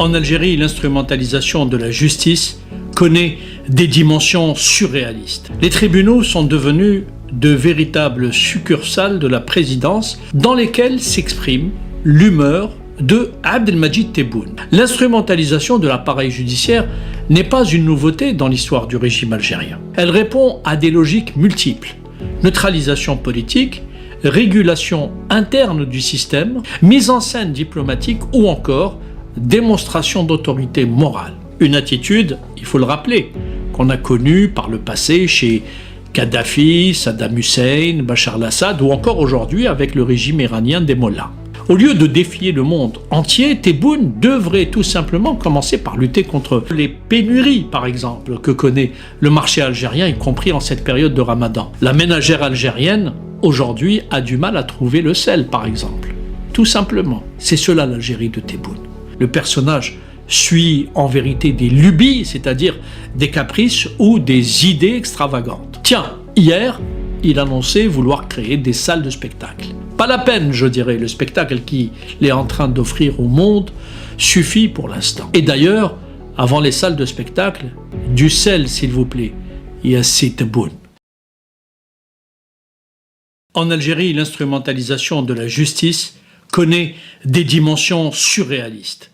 En Algérie, l'instrumentalisation de la justice connaît des dimensions surréalistes. Les tribunaux sont devenus de véritables succursales de la présidence dans lesquelles s'exprime l'humeur de Abdelmadjid Tebboune. L'instrumentalisation de l'appareil judiciaire n'est pas une nouveauté dans l'histoire du régime algérien. Elle répond à des logiques multiples: neutralisation politique, régulation interne du système, mise en scène diplomatique ou encore démonstration d'autorité morale. Une attitude, il faut le rappeler, qu'on a connue par le passé chez Kadhafi, Saddam Hussein, Bachar al-Assad ou encore aujourd'hui avec le régime iranien des Mollahs. Au lieu de défier le monde entier, Tebboune devrait tout simplement commencer par lutter contre les pénuries, par exemple, que connaît le marché algérien, y compris en cette période de Ramadan. La ménagère algérienne, aujourd'hui, a du mal à trouver le sel, par exemple. Tout simplement. C'est cela l'Algérie de Tebboune. Le personnage suit en vérité des lubies, c'est-à-dire des caprices ou des idées extravagantes. Tiens, hier, il annonçait vouloir créer des salles de spectacle. Pas la peine, je dirais, le spectacle qu'il est en train d'offrir au monde suffit pour l'instant. Et d'ailleurs, avant les salles de spectacle, du sel, s'il vous plaît, Yassi Tebboune. En Algérie, l'instrumentalisation de la justice connaît des dimensions surréalistes.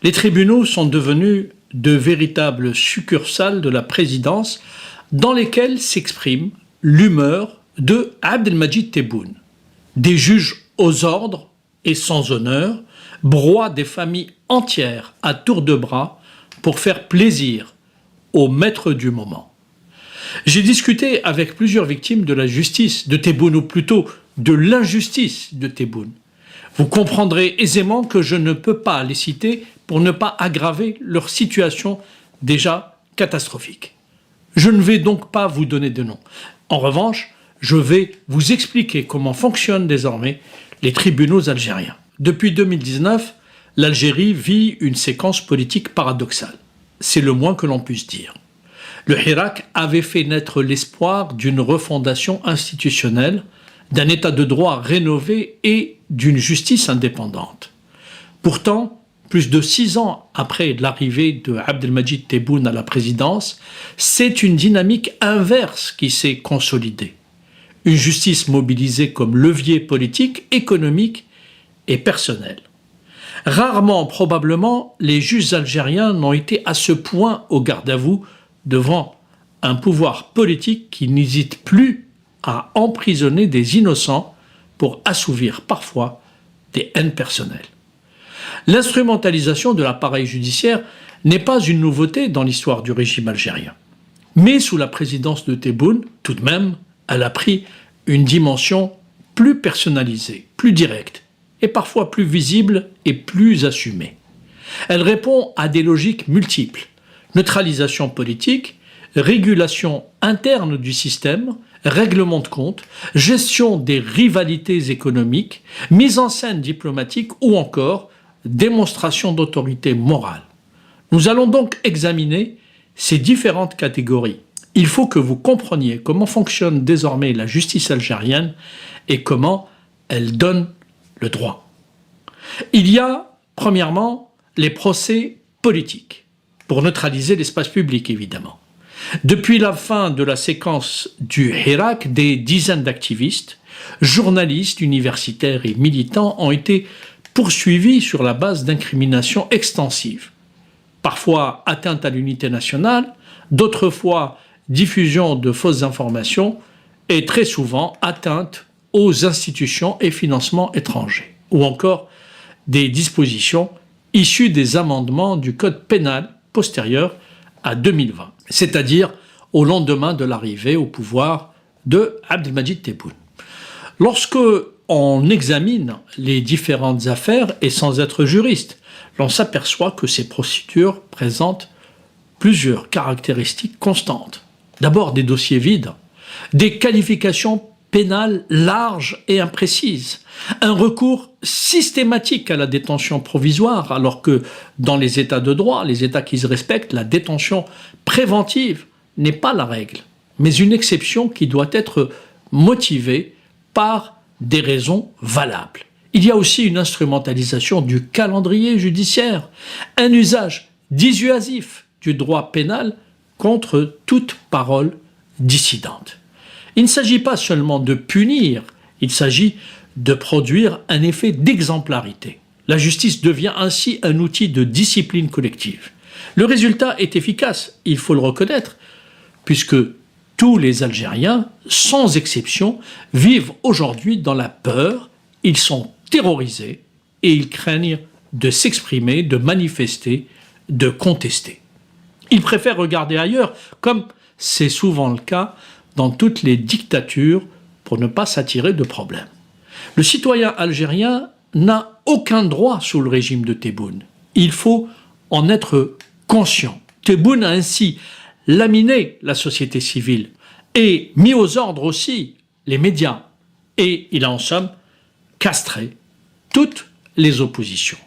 Les tribunaux sont devenus de véritables succursales de la présidence dans lesquelles s'exprime l'humeur de Abdelmadjid Tebboune. Des juges aux ordres et sans honneur broient des familles entières à tour de bras pour faire plaisir au maître du moment. J'ai discuté avec plusieurs victimes de la justice de Tebboune, ou plutôt de l'injustice de Tebboune. Vous comprendrez aisément que je ne peux pas les citer pour ne pas aggraver leur situation déjà catastrophique. Je ne vais donc pas vous donner de nom. En revanche, je vais vous expliquer comment fonctionnent désormais les tribunaux algériens. Depuis 2019, l'Algérie vit une séquence politique paradoxale. C'est le moins que l'on puisse dire. Le Hirak avait fait naître l'espoir d'une refondation institutionnelle, d'un état de droit rénové et d'une justice indépendante. Pourtant, plus de 6 ans après l'arrivée de Abdelmadjid Tebboune à la présidence, c'est une dynamique inverse qui s'est consolidée. Une justice mobilisée comme levier politique, économique et personnel. Rarement, probablement, les juges algériens n'ont été à ce point au garde à vous devant un pouvoir politique qui n'hésite plus à emprisonner des innocents pour assouvir parfois des haines personnelles. L'instrumentalisation de l'appareil judiciaire n'est pas une nouveauté dans l'histoire du régime algérien. Mais sous la présidence de Tebboune, tout de même, elle a pris une dimension plus personnalisée, plus directe, et parfois plus visible et plus assumée. Elle répond à des logiques multiples: neutralisation politique, régulation interne du système, règlement de compte, gestion des rivalités économiques, mise en scène diplomatique ou encore démonstration d'autorité morale. Nous allons donc examiner ces différentes catégories. Il faut que vous compreniez comment fonctionne désormais la justice algérienne et comment elle donne le droit. Il y a, premièrement, les procès politiques, pour neutraliser l'espace public évidemment. Depuis la fin de la séquence du Hirak, des dizaines d'activistes, journalistes, universitaires et militants ont été poursuivis sur la base d'incriminations extensives. Parfois atteinte à l'unité nationale, d'autres fois diffusion de fausses informations et très souvent atteinte aux institutions et financements étrangers. Ou encore des dispositions issues des amendements du code pénal postérieur à 2020, c'est-à-dire au lendemain de l'arrivée au pouvoir de Abdelmadjid Tebboune. Lorsque on examine les différentes affaires, et sans être juriste, l'on s'aperçoit que ces procédures présentent plusieurs caractéristiques constantes. D'abord des dossiers vides, des qualifications pénales larges et imprécises, un recours systématique à la détention provisoire, alors que dans les États de droit, les États qui se respectent, la détention préventive n'est pas la règle, mais une exception qui doit être motivée par des raisons valables. Il y a aussi une instrumentalisation du calendrier judiciaire, un usage dissuasif du droit pénal contre toute parole dissidente. Il ne s'agit pas seulement de punir, il s'agit de produire un effet d'exemplarité. La justice devient ainsi un outil de discipline collective. Le résultat est efficace, il faut le reconnaître, puisque tous les Algériens, sans exception, vivent aujourd'hui dans la peur, ils sont terrorisés et ils craignent de s'exprimer, de manifester, de contester. Ils préfèrent regarder ailleurs, comme c'est souvent le cas dans toutes les dictatures, pour ne pas s'attirer de problèmes. Le citoyen algérien n'a aucun droit sous le régime de Tebboune. Il faut en être conscient. Tebboune a ainsi laminé la société civile et mis aux ordres aussi les médias. Et il a en somme castré toutes les oppositions.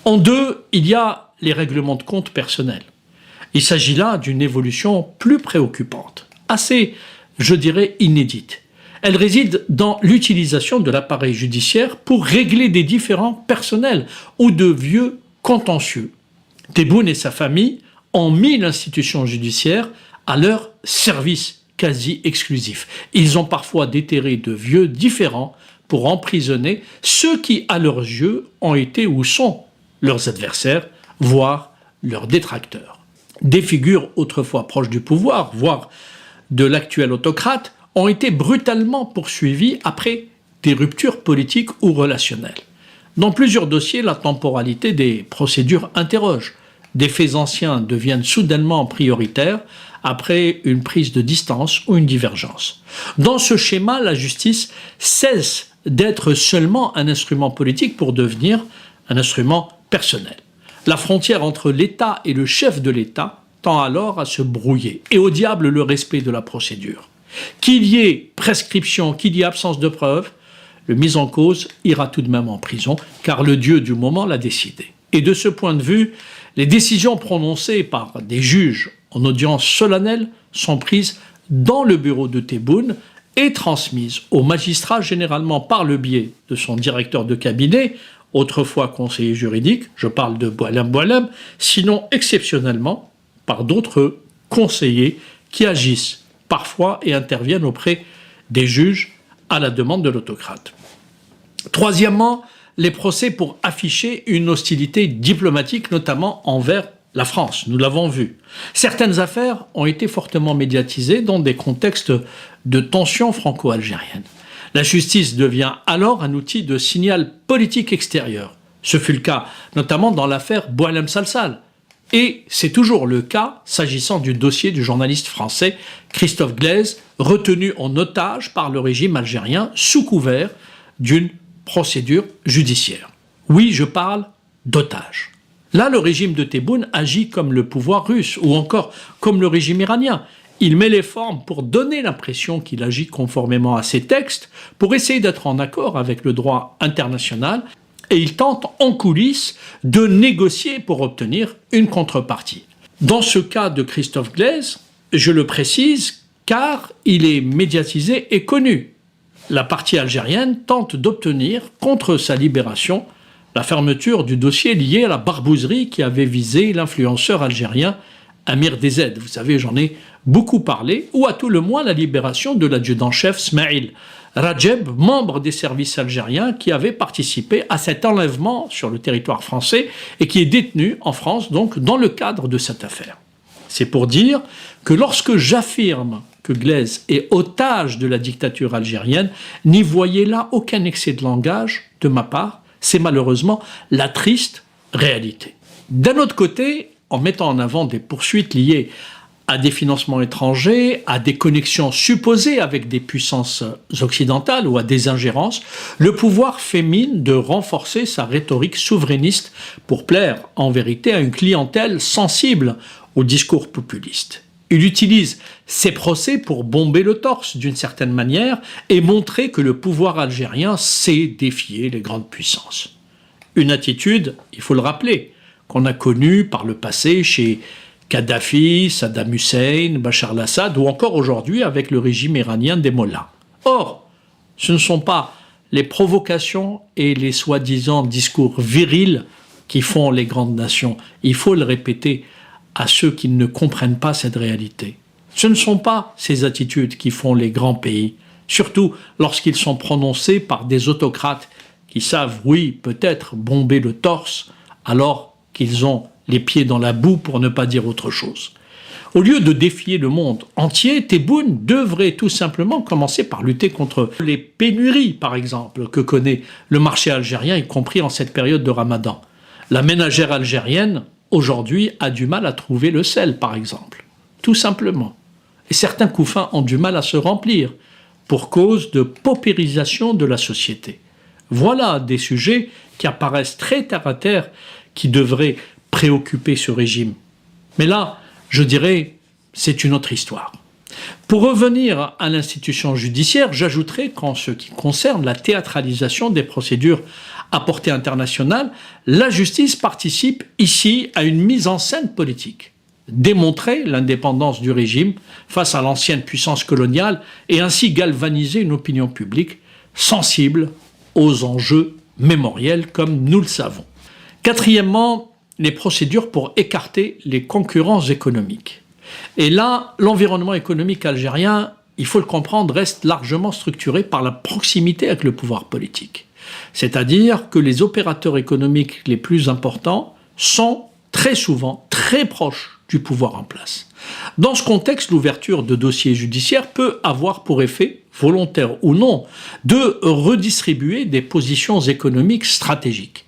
En deux, il y a les règlements de compte personnels. Il s'agit là d'une évolution plus préoccupante, assez, je dirais, inédite. Elle réside dans l'utilisation de l'appareil judiciaire pour régler des différends personnels ou de vieux contentieux. Tebboune et sa famille ont mis l'institution judiciaire à leur service quasi exclusif. Ils ont parfois déterré de vieux différends pour emprisonner ceux qui, à leurs yeux, ont été ou sont leurs adversaires, voire leurs détracteurs. Des figures autrefois proches du pouvoir, voire de l'actuel autocrate, ont été brutalement poursuivis après des ruptures politiques ou relationnelles. Dans plusieurs dossiers, la temporalité des procédures interroge. Des faits anciens deviennent soudainement prioritaires après une prise de distance ou une divergence. Dans ce schéma, la justice cesse d'être seulement un instrument politique pour devenir un instrument personnel. La frontière entre l'État et le chef de l'État tend alors à se brouiller. Et au diable le respect de la procédure. Qu'il y ait prescription, qu'il y ait absence de preuve, le mis en cause ira tout de même en prison, car le Dieu du moment l'a décidé. Et de ce point de vue, les décisions prononcées par des juges en audience solennelle sont prises dans le bureau de Tebboune et transmises au magistrat généralement par le biais de son directeur de cabinet, autrefois conseiller juridique, je parle de Boualem, sinon exceptionnellement par d'autres conseillers qui agissent parfois et interviennent auprès des juges à la demande de l'autocrate. Troisièmement, les procès pour afficher une hostilité diplomatique, notamment envers la France, nous l'avons vu. Certaines affaires ont été fortement médiatisées dans des contextes de tensions franco-algériennes. La justice devient alors un outil de signal politique extérieur. Ce fut le cas notamment dans l'affaire Boualem Sansal. Et c'est toujours le cas s'agissant du dossier du journaliste français Christophe Glaise, retenu en otage par le régime algérien sous couvert d'une procédure judiciaire. Oui, je parle d'otage. Là, le régime de Tebboune agit comme le pouvoir russe ou encore comme le régime iranien. Il met les formes pour donner l'impression qu'il agit conformément à ses textes, pour essayer d'être en accord avec le droit international, et il tente en coulisses de négocier pour obtenir une contrepartie. Dans ce cas de Christophe Glaise, je le précise car il est médiatisé et connu. La partie algérienne tente d'obtenir, contre sa libération, la fermeture du dossier lié à la barbouzerie qui avait visé l'influenceur algérien Amir DZ. Vous savez, j'en ai beaucoup parlé, ou à tout le moins la libération de l'adjudant-chef Smaïl Rajeb, membre des services algériens qui avait participé à cet enlèvement sur le territoire français et qui est détenu en France, donc dans le cadre de cette affaire. C'est pour dire que lorsque j'affirme que Glaise est otage de la dictature algérienne, n'y voyez là aucun excès de langage de ma part, c'est malheureusement la triste réalité. D'un autre côté, en mettant en avant des poursuites liées à des financements étrangers, à des connexions supposées avec des puissances occidentales ou à des ingérences, le pouvoir fait mine de renforcer sa rhétorique souverainiste pour plaire en vérité à une clientèle sensible au discours populiste. Il utilise ces procès pour bomber le torse d'une certaine manière et montrer que le pouvoir algérien sait défier les grandes puissances. Une attitude, il faut le rappeler, qu'on a connue par le passé chez Kadhafi, Saddam Hussein, Bachar al-Assad ou encore aujourd'hui avec le régime iranien des Mollahs. Or, ce ne sont pas les provocations et les soi-disant discours virils qui font les grandes nations. Il faut le répéter à ceux qui ne comprennent pas cette réalité. Ce ne sont pas ces attitudes qui font les grands pays, surtout lorsqu'ils sont prononcés par des autocrates qui savent, oui, peut-être bomber le torse, alors qu'ils ont les pieds dans la boue pour ne pas dire autre chose. Au lieu de défier le monde entier, Tebboune devrait tout simplement commencer par lutter contre les pénuries, par exemple, que connaît le marché algérien, y compris en cette période de Ramadan. La ménagère algérienne, aujourd'hui, a du mal à trouver le sel, par exemple. Tout simplement. Et certains couffins ont du mal à se remplir pour cause de paupérisation de la société. Voilà des sujets qui apparaissent très terre à terre, qui devraient préoccuper ce régime. Mais là, je dirais, c'est une autre histoire. Pour revenir à l'institution judiciaire, j'ajouterai qu'en ce qui concerne la théâtralisation des procédures à portée internationale, la justice participe ici à une mise en scène politique. Démontrer l'indépendance du régime face à l'ancienne puissance coloniale et ainsi galvaniser une opinion publique sensible aux enjeux mémoriels comme nous le savons. Quatrièmement, les procédures pour écarter les concurrents économiques. Et là, l'environnement économique algérien, il faut le comprendre, reste largement structuré par la proximité avec le pouvoir politique. C'est-à-dire que les opérateurs économiques les plus importants sont très souvent très proches du pouvoir en place. Dans ce contexte, l'ouverture de dossiers judiciaires peut avoir pour effet, volontaire ou non, de redistribuer des positions économiques stratégiques.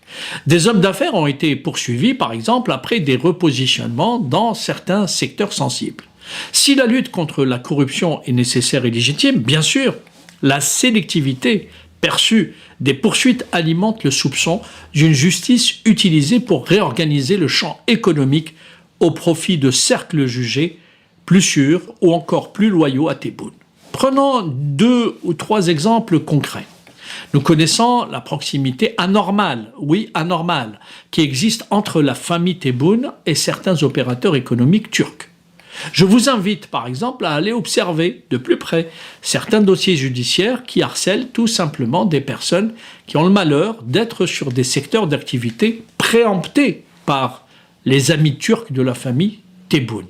Des hommes d'affaires ont été poursuivis, par exemple, après des repositionnements dans certains secteurs sensibles. Si la lutte contre la corruption est nécessaire et légitime, bien sûr, la sélectivité perçue des poursuites alimente le soupçon d'une justice utilisée pour réorganiser le champ économique au profit de cercles jugés plus sûrs ou encore plus loyaux à Tebboune. Prenons 2 ou 3 exemples concrets. Nous connaissons la proximité anormale, oui anormale, qui existe entre la famille Tebboune et certains opérateurs économiques turcs. Je vous invite par exemple à aller observer de plus près certains dossiers judiciaires qui harcèlent tout simplement des personnes qui ont le malheur d'être sur des secteurs d'activité préemptés par les amis turcs de la famille Tebboune.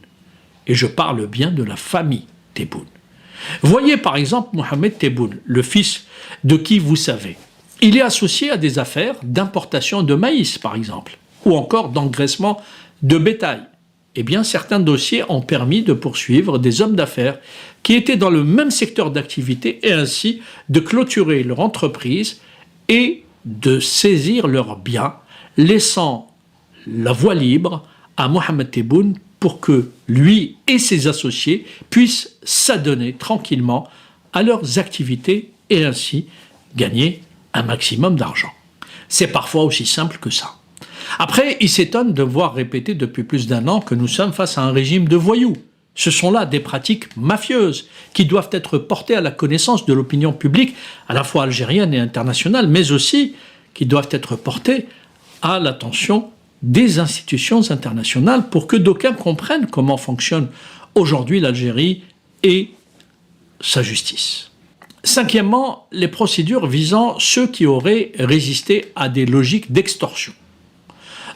Et je parle bien de la famille Tebboune. Voyez par exemple Mohamed Tebboune, le fils de qui vous savez. Il est associé à des affaires d'importation de maïs par exemple, ou encore d'engraissement de bétail. Eh bien, certains dossiers ont permis de poursuivre des hommes d'affaires qui étaient dans le même secteur d'activité et ainsi de clôturer leur entreprise et de saisir leurs biens, laissant la voie libre à Mohamed Tebboune pour que lui et ses associés puissent s'adonner tranquillement à leurs activités et ainsi gagner un maximum d'argent. C'est parfois aussi simple que ça. Après, il s'étonne de voir répéter depuis plus d'1 an que nous sommes face à un régime de voyous. Ce sont là des pratiques mafieuses qui doivent être portées à la connaissance de l'opinion publique, à la fois algérienne et internationale, mais aussi qui doivent être portées à l'attention des institutions internationales pour que d'aucuns comprennent comment fonctionne aujourd'hui l'Algérie et sa justice. Cinquièmement, les procédures visant ceux qui auraient résisté à des logiques d'extorsion.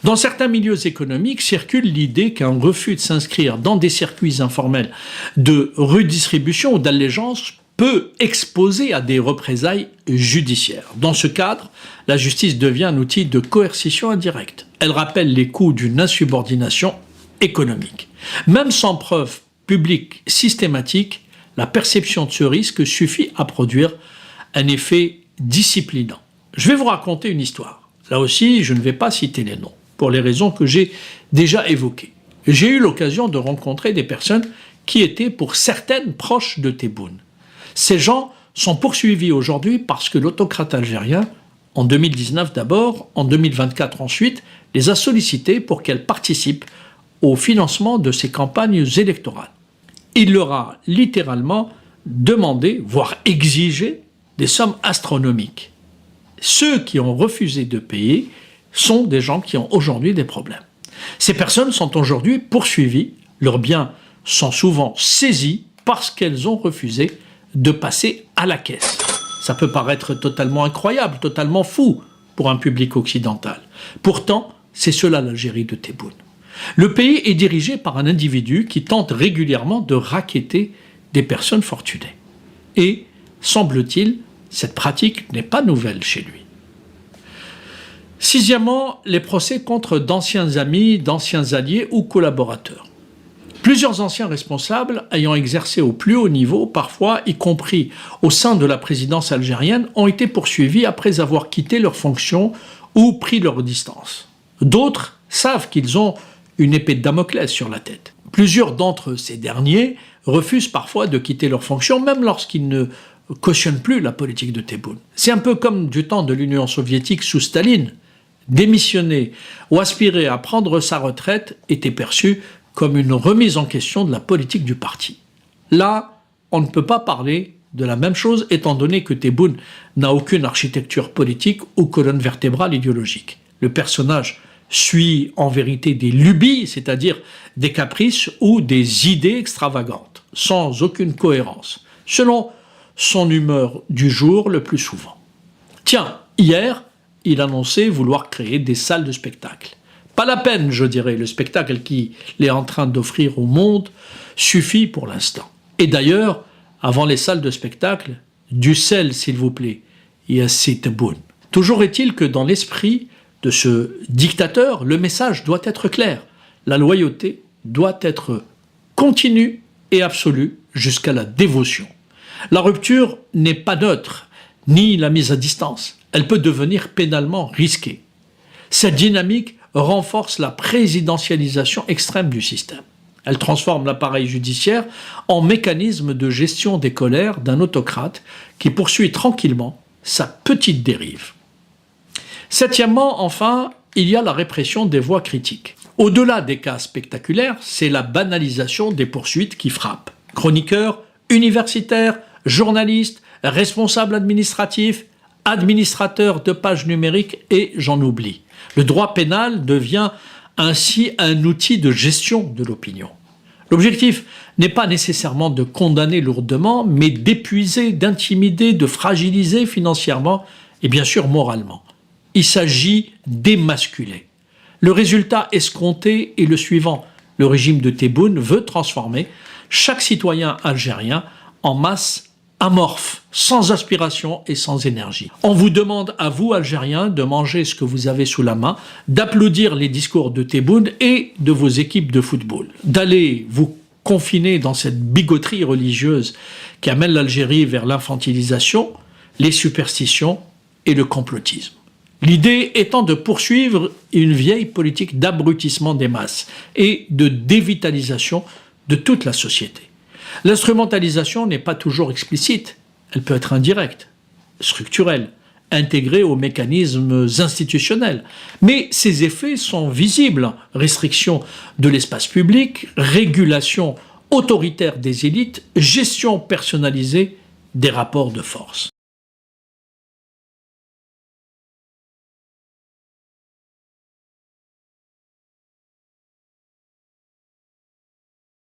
Dans certains milieux économiques circule l'idée qu'un refus de s'inscrire dans des circuits informels de redistribution ou d'allégeance peut exposer à des représailles judiciaires. Dans ce cadre, la justice devient un outil de coercition indirecte. Elle rappelle les coûts d'une insubordination économique. Même sans preuve publique systématique, la perception de ce risque suffit à produire un effet disciplinant. Je vais vous raconter une histoire. Là aussi, je ne vais pas citer les noms, pour les raisons que j'ai déjà évoquées. J'ai eu l'occasion de rencontrer des personnes qui étaient pour certaines proches de Tebboune. Ces gens sont poursuivis aujourd'hui parce que l'autocrate algérien, en 2019 d'abord, en 2024 ensuite, les a sollicités pour qu'elles participent au financement de ces campagnes électorales. Il leur a littéralement demandé, voire exigé, des sommes astronomiques. Ceux qui ont refusé de payer sont des gens qui ont aujourd'hui des problèmes. Ces personnes sont aujourd'hui poursuivies, leurs biens sont souvent saisis parce qu'elles ont refusé de passer à la caisse. Ça peut paraître totalement incroyable, totalement fou pour un public occidental. Pourtant, c'est cela l'Algérie de Tebboune. Le pays est dirigé par un individu qui tente régulièrement de racketter des personnes fortunées. Et, semble-t-il, cette pratique n'est pas nouvelle chez lui. Sixièmement, les procès contre d'anciens amis, d'anciens alliés ou collaborateurs. Plusieurs anciens responsables ayant exercé au plus haut niveau, parfois y compris au sein de la présidence algérienne, ont été poursuivis après avoir quitté leurs fonctions ou pris leur distance. D'autres savent qu'ils ont une épée de Damoclès sur la tête. Plusieurs d'entre ces derniers refusent parfois de quitter leurs fonctions, même lorsqu'ils ne cautionnent plus la politique de Tebboune. C'est un peu comme du temps de l'Union soviétique sous Staline. Démissionner ou aspirer à prendre sa retraite était perçu comme une remise en question de la politique du parti. Là, on ne peut pas parler de la même chose étant donné que Tebboune n'a aucune architecture politique ou colonne vertébrale idéologique. Le personnage suit en vérité des lubies, c'est-à-dire des caprices ou des idées extravagantes, sans aucune cohérence, selon son humeur du jour le plus souvent. Tiens, hier, il annonçait vouloir créer des salles de spectacle. Pas la peine, je dirais, le spectacle qu'il est en train d'offrir au monde suffit pour l'instant. Et d'ailleurs, avant les salles de spectacle, du sel, s'il vous plaît, et assez Tebboune. Toujours est-il que dans l'esprit de ce dictateur, le message doit être clair. La loyauté doit être continue et absolue jusqu'à la dévotion. La rupture n'est pas neutre, ni la mise à distance. Elle peut devenir pénalement risquée. Cette dynamique renforce la présidentialisation extrême du système. Elle transforme l'appareil judiciaire en mécanisme de gestion des colères d'un autocrate qui poursuit tranquillement sa petite dérive. Septièmement, enfin, il y a la répression des voix critiques. Au-delà des cas spectaculaires, c'est la banalisation des poursuites qui frappe. Chroniqueurs, universitaires, journalistes, responsables administratifs, administrateurs de pages numériques et j'en oublie. Le droit pénal devient ainsi un outil de gestion de l'opinion. L'objectif n'est pas nécessairement de condamner lourdement, mais d'épuiser, d'intimider, de fragiliser financièrement et bien sûr moralement. Il s'agit d'émasculer. Le résultat escompté est le suivant. Le régime de Tebboune veut transformer chaque citoyen algérien en masse amorphe, sans aspiration et sans énergie. On vous demande à vous, Algériens, de manger ce que vous avez sous la main, d'applaudir les discours de Tebboune et de vos équipes de football, d'aller vous confiner dans cette bigoterie religieuse qui amène l'Algérie vers l'infantilisation, les superstitions et le complotisme. L'idée étant de poursuivre une vieille politique d'abrutissement des masses et de dévitalisation de toute la société. L'instrumentalisation n'est pas toujours explicite, elle peut être indirecte, structurelle, intégrée aux mécanismes institutionnels. Mais ses effets sont visibles, restriction de l'espace public, régulation autoritaire des élites, gestion personnalisée des rapports de force.